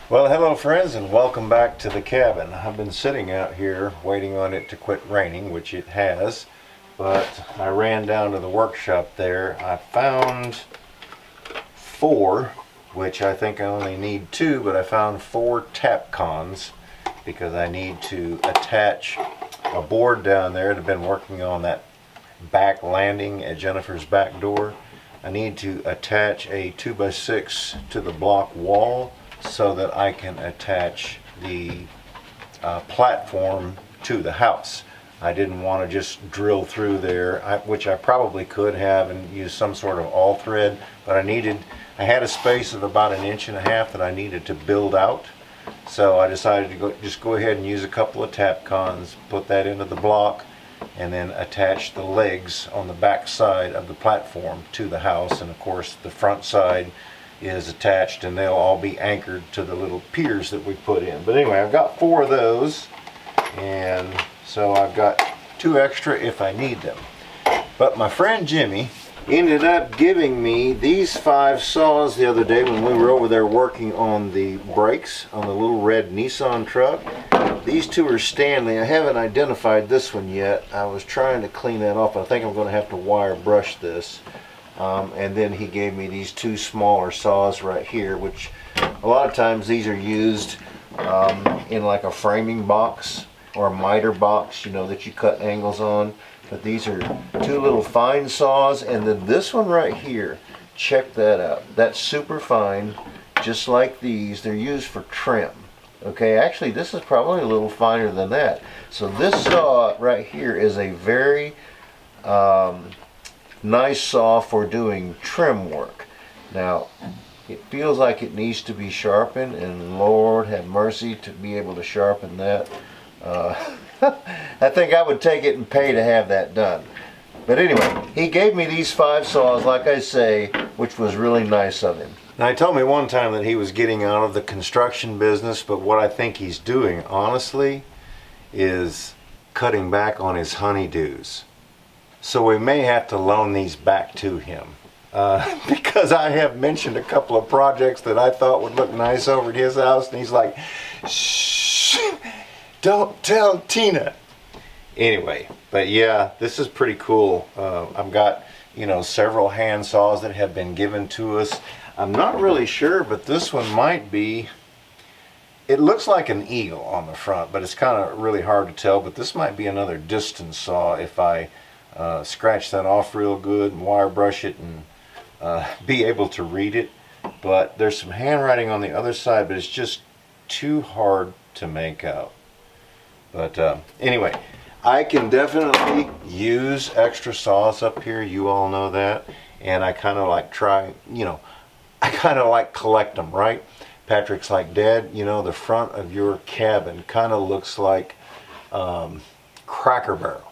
Well, hello friends, and welcome back to the cabin. I've been sitting out here waiting on it to quit raining, which it has, but I ran down to the workshop there. I found four, which I think I only need two, but I found four tap cons because I need to attach a board down there. I've been working on that back landing at Jennifer's back door. I need to attach a 2x6 to the block wall so that I can attach the platform to the house. I didn't want to just drill through there, which I probably could have and use some sort of all thread, but I had a space of about 1.5 inches that I needed to build out. So I decided to just go ahead and use a couple of tap cons, put that into the block, and then attach the legs on the back side of the platform to the house. And of course the front side is attached, and they'll all be anchored to the little piers that we put in. But anyway, I've got four of those, and so I've got two extra if I need them. But my friend Jimmy ended up giving me these 5 saws the other day when we were over there working on the brakes on the little red Nissan truck. These two are Stanley. I haven't identified this one yet. I was trying to clean that off. I think I'm going to have to wire brush this. And then he gave me these 2 smaller saws right here, which a lot of times these are used in like a framing box or a miter box, you know, that you cut angles on. But these are 2 little fine saws, and then this one right here, check that out. That's super fine, just like these. They're used for trim. Okay, actually this is probably a little finer than that. So this saw right here is a very nice saw for doing trim work. Now it feels like it needs to be sharpened, and Lord have mercy to be able to sharpen that. I think I would take it and pay to have that done. But anyway, he gave me these 5 saws, like I say, which was really nice of him. Now, he told me one time that he was getting out of the construction business, but what I think he's doing, honestly, is cutting back on his honeydews. So we may have to loan these back to him. Because I have mentioned a couple of projects that I thought would look nice over at his house, and he's like, shh, don't tell Tina. Anyway, but yeah, this is pretty cool. I've got, you know, several hand saws that have been given to us. I'm not really sure, but this one might be, it looks like an eagle on the front, but it's kind of really hard to tell. But this might be another distance saw if I scratch that off real good and wire brush it and be able to read it. But there's some handwriting on the other side, but it's just too hard to make out. But anyway, I can definitely use extra saws up here. You all know that. And I kind of like I kind of like collect them, right? Patrick's like, Dad, you know, the front of your cabin kind of looks like Cracker Barrel.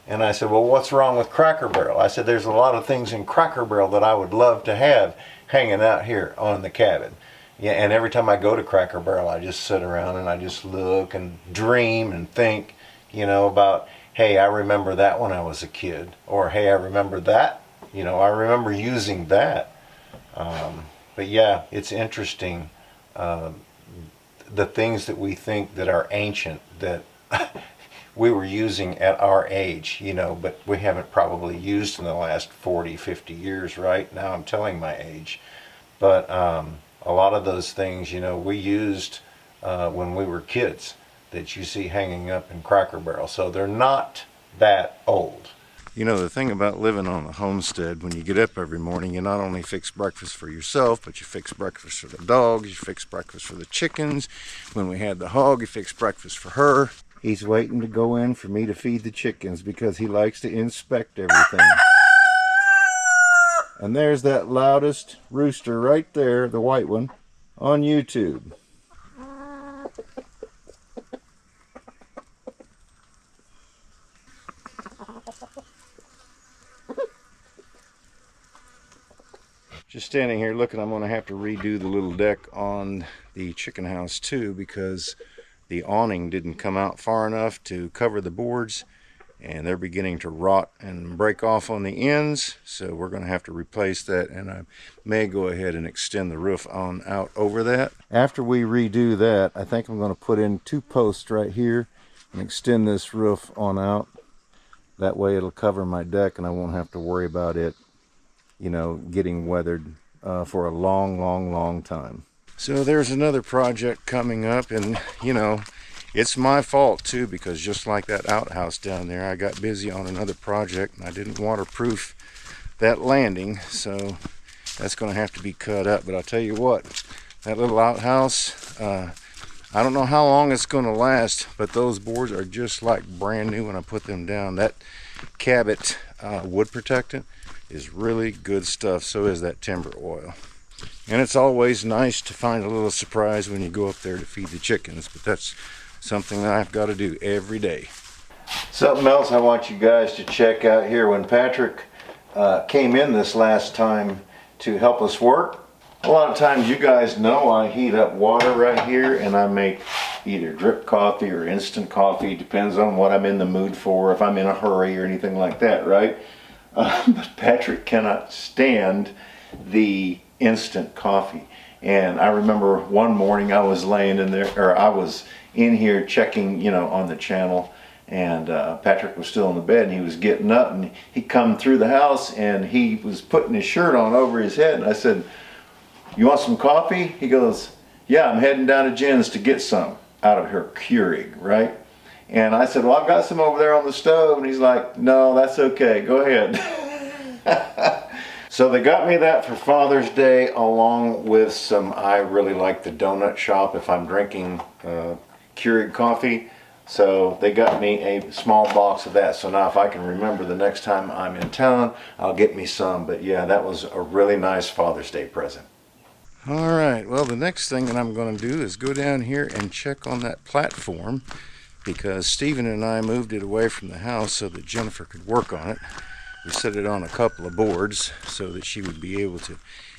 And I said, well, what's wrong with Cracker Barrel? I said, there's a lot of things in Cracker Barrel that I would love to have hanging out here on the cabin. Yeah, and every time I go to Cracker Barrel, I just sit around and I just look and dream and think, you know, about, hey, I remember that when I was a kid. Or, hey, I remember that. You know, I remember using that. But yeah, it's interesting, the things that we think that are ancient that we were using at our age, you know, but we haven't probably used in the last 40, 50 years, right? Now I'm telling my age. But a lot of those things, you know, we used when we were kids that you see hanging up in Cracker Barrel. So they're not that old. You know, the thing about living on a homestead, when you get up every morning, you not only fix breakfast for yourself, but you fix breakfast for the dogs, you fix breakfast for the chickens. When we had the hog, you fix breakfast for her. He's waiting to go in for me to feed the chickens because he likes to inspect everything. And there's that loudest rooster right there, the white one, on YouTube. Just standing here looking, I'm going to have to redo the little deck on the chicken house too, because the awning didn't come out far enough to cover the boards, and they're beginning to rot and break off on the ends, so we're going to have to replace that, and I may go ahead and extend the roof on out over that. After we redo that, I think I'm going to put in 2 posts right here and extend this roof on out. That way it'll cover my deck and I won't have to worry about it, you know, getting weathered for a long time. So there's another project coming up, and you know, it's my fault too, because just like that outhouse down there, I got busy on another project and I didn't waterproof that landing, so that's going to have to be cut up. But I'll tell you what, that little outhouse, I don't know how long it's going to last, but those boards are just like brand new when I put them down. That Cabot wood protectant is really good stuff. So is that timber oil. And it's always nice to find a little surprise when you go up there to feed the chickens, but that's something that I've got to do every day. Something else I want you guys to check out here. When Patrick came in this last time to help us work, a lot of times you guys know I heat up water right here and I make either drip coffee or instant coffee, depends on what I'm in the mood for, if I'm in a hurry or anything like that, right? But Patrick cannot stand the instant coffee. And I remember one morning I was laying in there, or I was in here checking, you know, on the channel, and Patrick was still in the bed and he was getting up, and he come through the house and he was putting his shirt on over his head, and I said, "You want some coffee?" He goes, "Yeah, I'm heading down to Jen's to get some out of her Keurig," right? And I said, "Well, I've got some over there on the stove," and he's like, "No, that's okay, go ahead." So they got me that for Father's Day, along with some, I really like the donut shop if I'm drinking Keurig coffee. So they got me a small box of that. So now if I can remember the next time I'm in town, I'll get me some. But yeah, that was a really nice Father's Day present. All right, well, the next thing that I'm going to do is go down here and check on that platform, because Stephen and I moved it away from the house so that Jennifer could work on it. We set it on a couple of boards so that she would be able to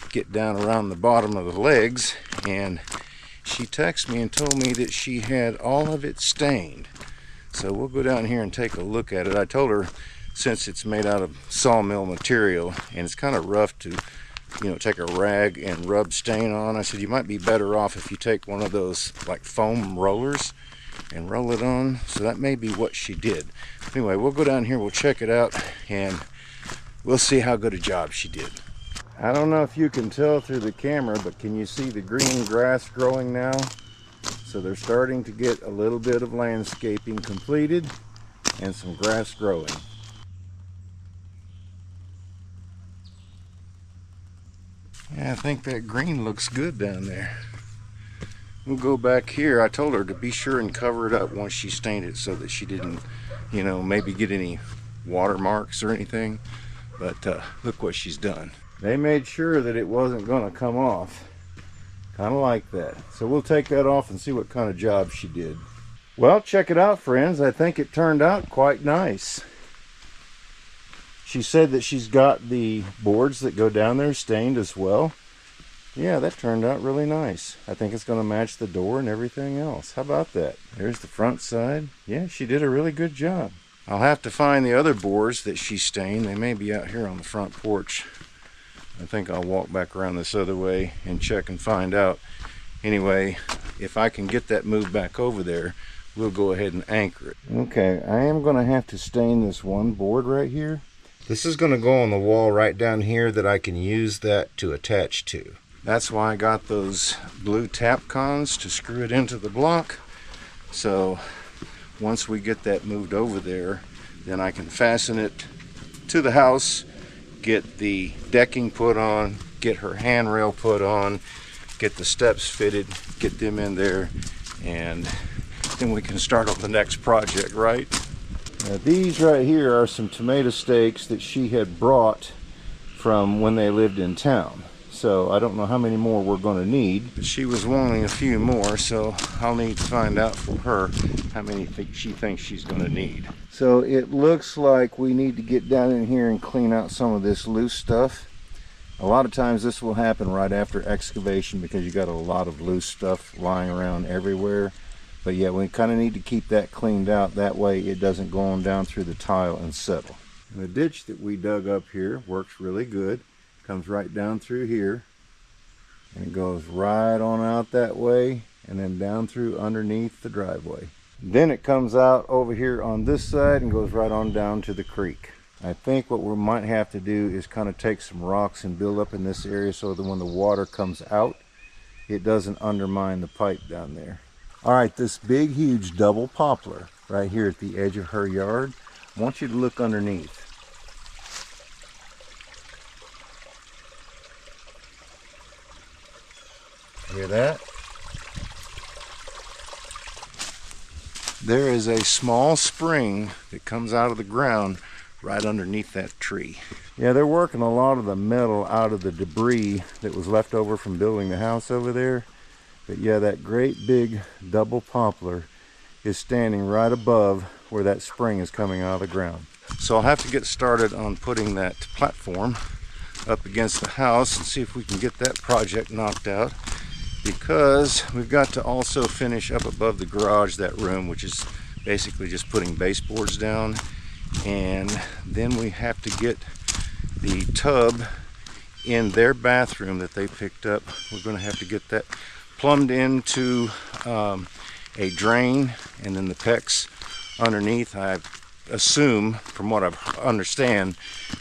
get down around the bottom of the legs, and she texted me and told me that she had all of it stained. So we'll go down here and take a look at it. I told her, since it's made out of sawmill material and it's kind of rough to, you know, take a rag and rub stain on, I said you might be better off if you take one of those like foam rollers and roll it on. So that may be what she did. Anyway, we'll go down here, we'll check it out, and we'll see how good a job she did. I don't know if you can tell through the camera, but can you see the green grass growing now? So they're starting to get a little bit of landscaping completed and some grass growing. Yeah, I think that green looks good down there. We'll go back here. I told her to be sure and cover it up once she stained it so that she didn't, you know, maybe get any watermarks or anything. But look what she's done. They made sure that it wasn't going to come off. Kind of like that. So we'll take that off and see what kind of job she did. Well, check it out, friends. I think it turned out quite nice. She said that she's got the boards that go down there stained as well. Yeah, that turned out really nice. I think it's going to match the door and everything else. How about that? There's the front side. Yeah, she did a really good job. I'll have to find the other boards that she stained. They may be out here on the front porch. I think I'll walk back around this other way and check and find out. Anyway, if I can get that moved back over there, we'll go ahead and anchor it. Okay, I am going to have to stain this one board right here. This is going to go on the wall right down here that I can use that to attach to. That's why I got those blue Tapcons to screw it into the block. So once we get that moved over there, then I can fasten it to the house, get the decking put on, get her handrail put on, get the steps fitted, get them in there, and then we can start on the next project, right? Now, these right here are some tomato stakes that she had brought from when they lived in town. So I don't know how many more we're going to need, but she was wanting a few more, so I'll need to find out from her how many she thinks she's going to need. So it looks like we need to get down in here and clean out some of this loose stuff. A lot of times this will happen right after excavation because you got a lot of loose stuff lying around everywhere. But yeah, we kind of need to keep that cleaned out. That way it doesn't go on down through the tile and settle. And the ditch that we dug up here works really good. Comes right down through here. And it goes right on out that way and then down through underneath the driveway. Then it comes out over here on this side and goes right on down to the creek. I think what we might have to do is kind of take some rocks and build up in this area so that when the water comes out, it doesn't undermine the pipe down there. All right, this big, huge double poplar right here at the edge of her yard, I want you to look underneath. Hear that? There is a small spring that comes out of the ground right underneath that tree. Yeah, they're working a lot of the metal out of the debris that was left over from building the house over there. But yeah, that great big double poplar is standing right above where that spring is coming out of the ground. So I'll have to get started on putting that platform up against the house and see if we can get that project knocked out, because we've got to also finish up above the garage, that room, which is basically just putting baseboards down. And then we have to get the tub in their bathroom that they picked up. We're going to have to get that plumbed into a drain, and then the PEX underneath. I assume, from what I understand,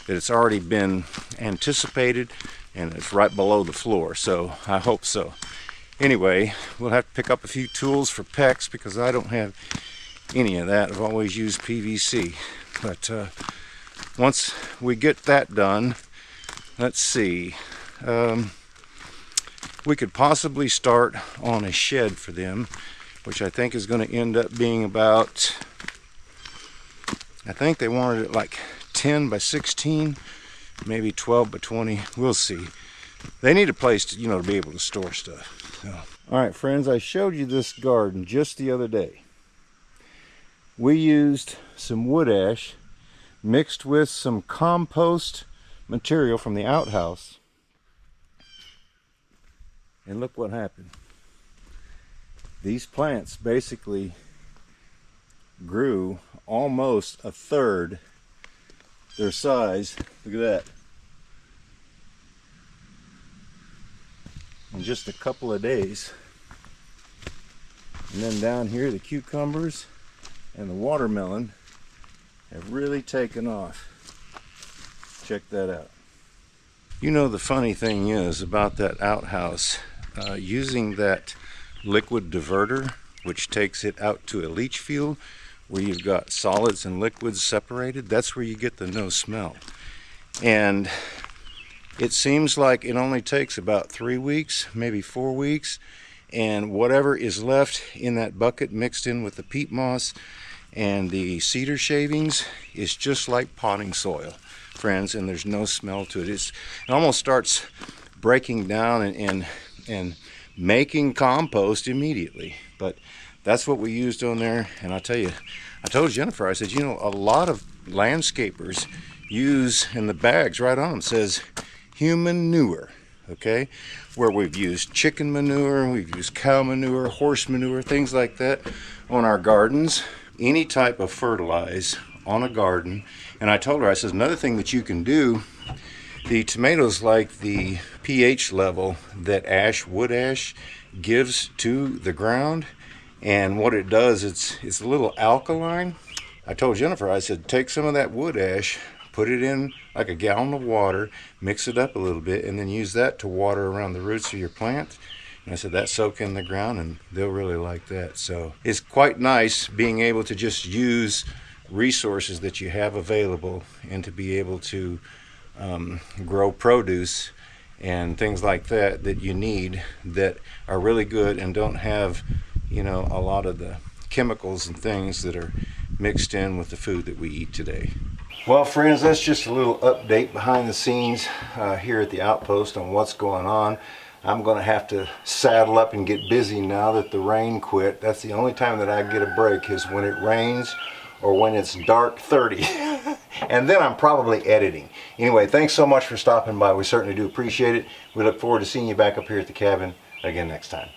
that it's already been anticipated and it's right below the floor, so I hope so. Anyway, we'll have to pick up a few tools for PEX because I don't have any of that. I've always used PVC. But once we get that done, let's see, we could possibly start on a shed for them, which I think is going to end up being about, I think they wanted it like 10 by 16, maybe 12 by 20. We'll see. They need a place to, to be able to store stuff. So. All right, friends, I showed you this garden just the other day. We used some wood ash mixed with some compost material from the outhouse. And look what happened. These plants basically grew almost a third their size. Look at that. In just a couple of days. And then down here, the cucumbers and the watermelon have really taken off. Check that out. The funny thing is about that outhouse, using that liquid diverter, which takes it out to a leach field where you've got solids and liquids separated, that's where you get the no smell. And it seems like it only takes about 3 weeks, maybe 4 weeks, and whatever is left in that bucket mixed in with the peat moss and the cedar shavings is just like potting soil, friends, and there's no smell to it. It almost starts breaking down and making compost immediately. But that's what we used on there. And I tell you, I told Jennifer, I said, a lot of landscapers use, in the bags right on them says human manure, okay? Where we've used chicken manure, we've used cow manure, horse manure, things like that on our gardens. Any type of fertilize on a garden. And I told her, I said, another thing that you can do, the tomatoes like the pH level that wood ash gives to the ground, and what it does, it's a little alkaline. I told Jennifer, I said, take some of that wood ash, put it in like a gallon of water, mix it up a little bit, and then use that to water around the roots of your plant. And I said, that soak in the ground, and they'll really like that. So it's quite nice being able to just use resources that you have available and to be able to grow produce and things like that that you need that are really good and don't have, a lot of the chemicals and things that are mixed in with the food that we eat today. Well, friends, that's just a little update behind the scenes here at the Outpost on what's going on. I'm going to have to saddle up and get busy now that the rain quit. That's the only time that I get a break, is when it rains or when it's dark 30. And then I'm probably editing. Anyway, thanks so much for stopping by. We certainly do appreciate it. We look forward to seeing you back up here at the cabin again next time.